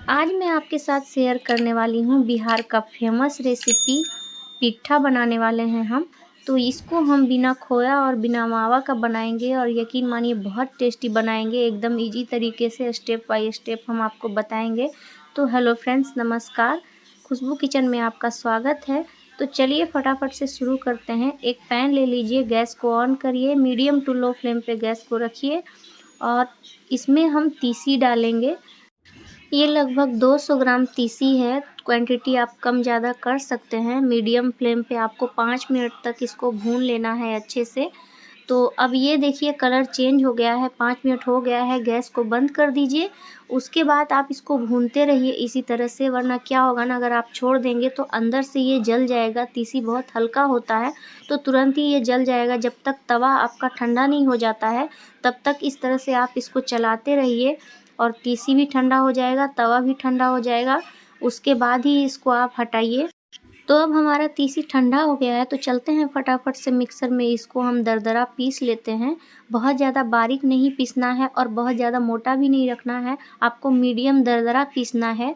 आज मैं आपके साथ शेयर करने वाली हूँ बिहार का फेमस रेसिपी पिट्ठा बनाने वाले हैं हम। तो इसको हम बिना खोया और बिना मावा का बनाएंगे और यकीन मानिए बहुत टेस्टी बनाएंगे, एकदम इजी तरीके से स्टेप बाय स्टेप हम आपको बताएंगे। तो हेलो फ्रेंड्स, नमस्कार। खुशबू किचन में आपका स्वागत है। तो चलिए फटाफट से शुरू करते हैं। एक पैन ले लीजिए, गैस को ऑन करिए, मीडियम टू लो फ्लेम पे गैस को रखिए और इसमें हम तीसी डालेंगे। ये लगभग 200 ग्राम तीसी है। क्वांटिटी आप कम ज़्यादा कर सकते हैं। मीडियम फ्लेम पे आपको 5 मिनट तक इसको भून लेना है अच्छे से। तो अब ये देखिए कलर चेंज हो गया है, 5 मिनट हो गया है। गैस को बंद कर दीजिए। उसके बाद आप इसको भूनते रहिए इसी तरह से, वरना क्या होगा ना, अगर आप छोड़ देंगे तो अंदर से ये जल जाएगा। तीसी बहुत हल्का होता है तो तुरंत ही ये जल जाएगा। जब तक तवा आपका ठंडा नहीं हो जाता है तब तक इस तरह से आप इसको चलाते रहिए और तीसी भी ठंडा हो जाएगा, तवा भी ठंडा हो जाएगा। उसके बाद ही इसको आप हटाइए। तो अब हमारा तीसी ठंडा हो गया है, तो चलते हैं फटाफट से मिक्सर में इसको हम दरदरा पीस लेते हैं। बहुत ज़्यादा बारीक नहीं पीसना है और बहुत ज़्यादा मोटा भी नहीं रखना है, आपको मीडियम दरदरा पीसना है।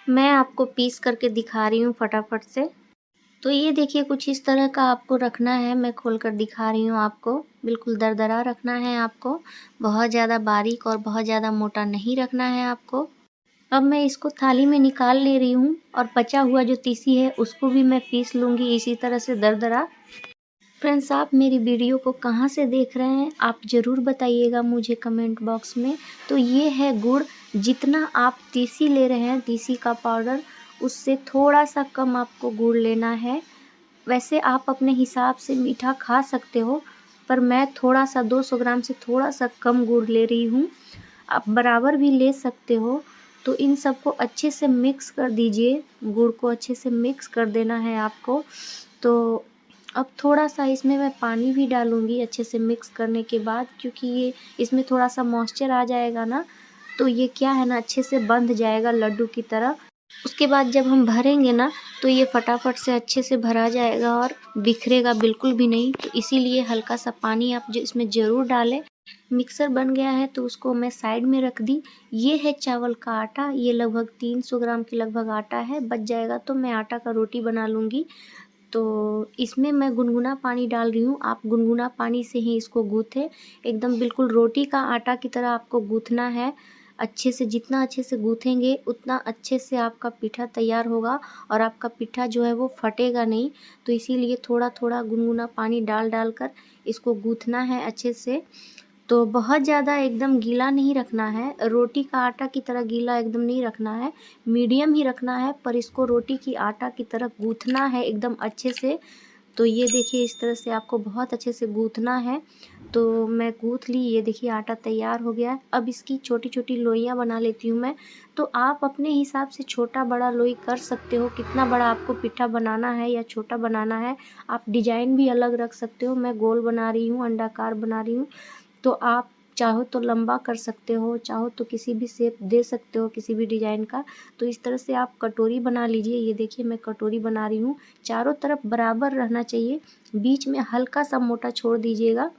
मैं आपको पीस करके दिखा रही हूँ फटाफट से। तो ये देखिए कुछ इस तरह का आपको रखना है। मैं खोल कर दिखा रही हूँ आपको। बिल्कुल दरदरा रखना है आपको, बहुत ज़्यादा बारीक और बहुत ज़्यादा मोटा नहीं रखना है आपको। अब मैं इसको थाली में निकाल ले रही हूँ और बचा हुआ जो तीसी है उसको भी मैं पीस लूँगी इसी तरह से दरदरा। फ्रेंड्स, आप मेरी वीडियो को कहाँ से देख रहे हैं आप ज़रूर बताइएगा मुझे कमेंट बॉक्स में। तो ये है गुड़। जितना आप तीसी ले रहे हैं, तीसी का पाउडर, उससे थोड़ा सा कम आपको गुड़ लेना है। वैसे आप अपने हिसाब से मीठा खा सकते हो, पर मैं थोड़ा सा 200 ग्राम से थोड़ा सा कम गुड़ ले रही हूँ। आप बराबर भी ले सकते हो। तो इन सबको अच्छे से मिक्स कर दीजिए, गुड़ को अच्छे से मिक्स कर देना है आपको। तो अब थोड़ा सा इसमें मैं पानी भी डालूँगी अच्छे से मिक्स करने के बाद, क्योंकि ये इसमें थोड़ा सा मॉइस्चर आ जाएगा ना, तो ये क्या है ना, अच्छे से बंध जाएगा लड्डू की तरह। उसके बाद जब हम भरेंगे ना तो ये फटाफट से अच्छे से भरा जाएगा और बिखरेगा बिल्कुल भी नहीं। तो इसीलिए हल्का सा पानी आप जो इसमें ज़रूर डालें। मिक्सर बन गया है तो उसको मैं साइड में रख दी। ये है चावल का आटा, ये लगभग 300 ग्राम के लगभग आटा है। बच जाएगा तो मैं आटा का रोटी बना लूँगी। तो इसमें मैं गुनगुना पानी डाल रही हूँ। आप गुनगुना पानी से ही इसको गूँथें, एकदम बिल्कुल रोटी का आटा की तरह आपको गूँथना है। अच्छे से, जितना अच्छे से गूँथेंगे उतना अच्छे से आपका पिठा तैयार होगा और आपका पिठा जो है वो फटेगा नहीं। तो इसीलिए थोड़ा थोड़ा गुनगुना पानी डाल डाल कर इसको गूँथना है अच्छे से। तो बहुत ज़्यादा एकदम गीला नहीं रखना है, रोटी का आटा की तरह गीला एकदम नहीं रखना है, मीडियम ही रखना है। पर इसको रोटी की आटा की तरह गूँथना है एकदम अच्छे से। तो ये देखिए इस तरह से आपको बहुत अच्छे से गूँथना है। तो मैं गूँथ ली, ये देखिए आटा तैयार हो गया है। अब इसकी छोटी छोटी लोइयाँ बना लेती हूँ मैं। तो आप अपने हिसाब से छोटा बड़ा लोई कर सकते हो, कितना बड़ा आपको पिठा बनाना है या छोटा बनाना है। आप डिजाइन भी अलग रख सकते हो। मैं गोल बना रही हूँ, अंडाकार बना रही हूँ। तो आप चाहो तो लंबा कर सकते हो, चाहो तो किसी भी शेप दे सकते हो, किसी भी डिज़ाइन का। तो इस तरह से आप कटोरी बना लीजिए। ये देखिए मैं कटोरी बना रही हूँ। चारों तरफ बराबर रहना चाहिए, बीच में हल्का सा मोटा छोड़ दीजिएगा।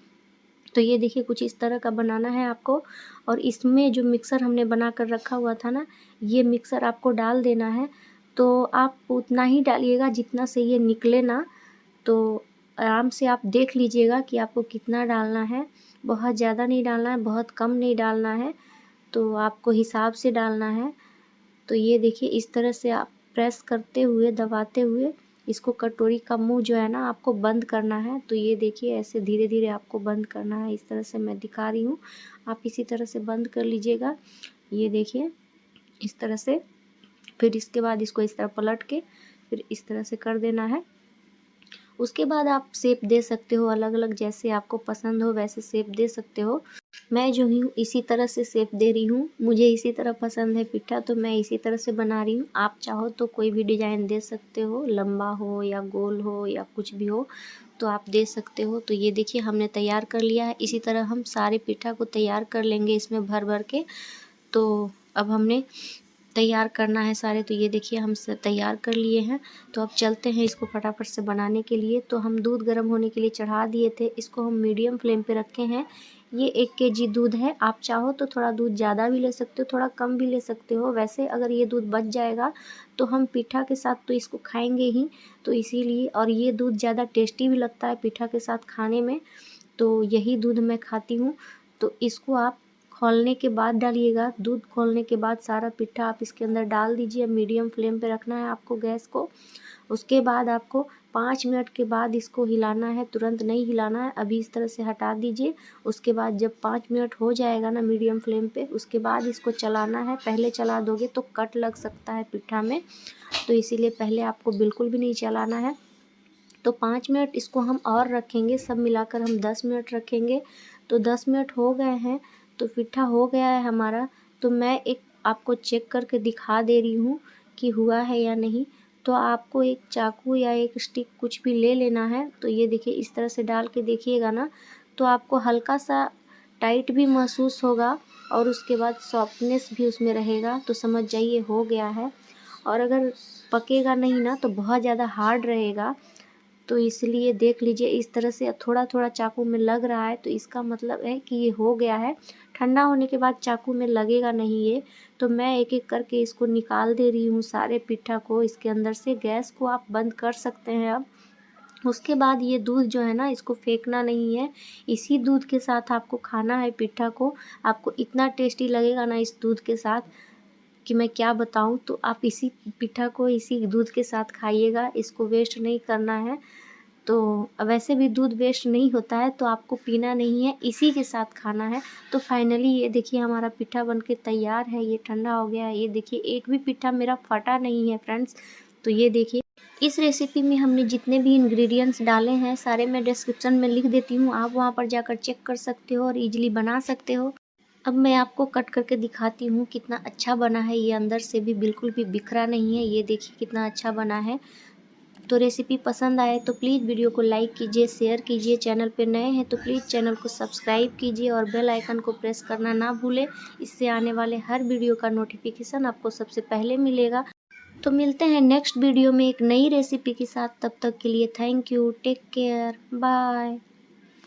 तो ये देखिए कुछ इस तरह का बनाना है आपको। और इसमें जो मिक्सर हमने बना कर रखा हुआ था ना, ये मिक्सर आपको डाल देना है। तो आप उतना ही डालिएगा जितना से ये निकले ना। तो आराम से आप देख लीजिएगा कि आपको कितना डालना है। बहुत ज़्यादा नहीं डालना है, बहुत कम नहीं डालना है, तो आपको हिसाब से डालना है। तो ये देखिए इस तरह से आप प्रेस करते हुए, दबाते हुए इसको, कटोरी का मुंह जो है ना आपको बंद करना है। तो ये देखिए ऐसे धीरे धीरे आपको बंद करना है। इस तरह से मैं दिखा रही हूँ, आप इसी तरह से बंद कर लीजिएगा। ये देखिए इस तरह से। फिर इसके बाद इसको इस तरह पलट के फिर इस तरह से कर देना है। उसके बाद आप शेप दे सकते हो अलग अलग, जैसे आपको पसंद हो वैसे शेप दे सकते हो। मैं जो हूँ इसी तरह से शेप दे रही हूँ, मुझे इसी तरह पसंद है पिठा, तो मैं इसी तरह से बना रही हूँ। आप चाहो तो कोई भी डिज़ाइन दे सकते हो, लंबा हो या गोल हो या कुछ भी हो तो आप दे सकते हो। तो ये देखिए हमने तैयार कर लिया है। इसी तरह हम सारे पिठा को तैयार कर लेंगे इसमें भर भर के। तो अब हमने तैयार करना है सारे। तो ये देखिए हम तैयार कर लिए हैं। तो अब चलते हैं इसको फटाफट से बनाने के लिए। तो हम दूध गर्म होने के लिए चढ़ा दिए थे, इसको हम मीडियम फ्लेम पे रखे हैं। ये 1 केजी दूध है। आप चाहो तो थोड़ा दूध ज़्यादा भी ले सकते हो, थोड़ा कम भी ले सकते हो। वैसे अगर ये दूध बच जाएगा तो हम पीठा के साथ तो इसको खाएंगे ही, तो इसीलिए। और ये दूध ज़्यादा टेस्टी भी लगता है पीठा के साथ खाने में, तो यही दूध मैं खाती हूँ। तो इसको आप खौलने के बाद डालिएगा। दूध खौलने के बाद सारा पिट्ठा आप इसके अंदर डाल दीजिए। मीडियम फ्लेम पे रखना है आपको गैस को। उसके बाद आपको 5 मिनट के बाद इसको हिलाना है, तुरंत नहीं हिलाना है। अभी इस तरह से हटा दीजिए। उसके बाद जब 5 मिनट हो जाएगा ना मीडियम फ्लेम पे, उसके बाद इसको चलाना है। पहले चला दोगे तो कट लग सकता है पिट्ठा में, तो इसीलिए पहले आपको बिल्कुल भी नहीं चलाना है। तो 5 मिनट इसको हम और रखेंगे, सब मिलाकर हम 10 मिनट रखेंगे। तो 10 मिनट हो गए हैं, तो पिट्ठा हो गया है हमारा। तो मैं एक आपको चेक करके दिखा दे रही हूँ कि हुआ है या नहीं। तो आपको एक चाकू या एक स्टिक कुछ भी ले लेना है। तो ये देखिए इस तरह से डाल के देखिएगा ना, तो आपको हल्का सा टाइट भी महसूस होगा और उसके बाद सॉफ्टनेस भी उसमें रहेगा, तो समझ जाइए हो गया है। और अगर पकेगा नहीं ना तो बहुत ज़्यादा हार्ड रहेगा, तो इसलिए देख लीजिए इस तरह से थोड़ा थोड़ा चाकू में लग रहा है, तो इसका मतलब है कि ये हो गया है। ठंडा होने के बाद चाकू में लगेगा नहीं ये। तो मैं एक एक करके इसको निकाल दे रही हूँ सारे पिट्ठा को इसके अंदर से। गैस को आप बंद कर सकते हैं अब। उसके बाद ये दूध जो है ना, इसको फेंकना नहीं है, इसी दूध के साथ आपको खाना है पिट्ठा को। आपको इतना टेस्टी लगेगा ना इस दूध के साथ कि मैं क्या बताऊं। तो आप इसी पिट्ठा को इसी दूध के साथ खाइएगा, इसको वेस्ट नहीं करना है। तो वैसे भी दूध वेस्ट नहीं होता है, तो आपको पीना नहीं है, इसी के साथ खाना है। तो फाइनली ये देखिए हमारा पिट्ठा बनके तैयार है। ये ठंडा हो गया है। ये देखिए एक भी पिट्ठा मेरा फटा नहीं है फ्रेंड्स। तो ये देखिए इस रेसिपी में हमने जितने भी इंग्रेडिएंट्स डाले हैं सारे मैं डिस्क्रिप्शन में लिख देती हूँ, आप वहाँ पर जाकर चेक कर सकते हो और ईजिली बना सकते हो। अब मैं आपको कट करके दिखाती हूँ कितना अच्छा बना है। ये अंदर से भी बिल्कुल भी बिखरा नहीं है। ये देखिए कितना अच्छा बना है। तो रेसिपी पसंद आए तो प्लीज़ वीडियो को लाइक कीजिए, शेयर कीजिए। चैनल पे नए हैं तो प्लीज़ चैनल को सब्सक्राइब कीजिए और बेल आइकन को प्रेस करना ना भूलें। इससे आने वाले हर वीडियो का नोटिफिकेशन आपको सबसे पहले मिलेगा। तो मिलते हैं नेक्स्ट वीडियो में एक नई रेसिपी के साथ। तब तक के लिए thank you, take care, bye.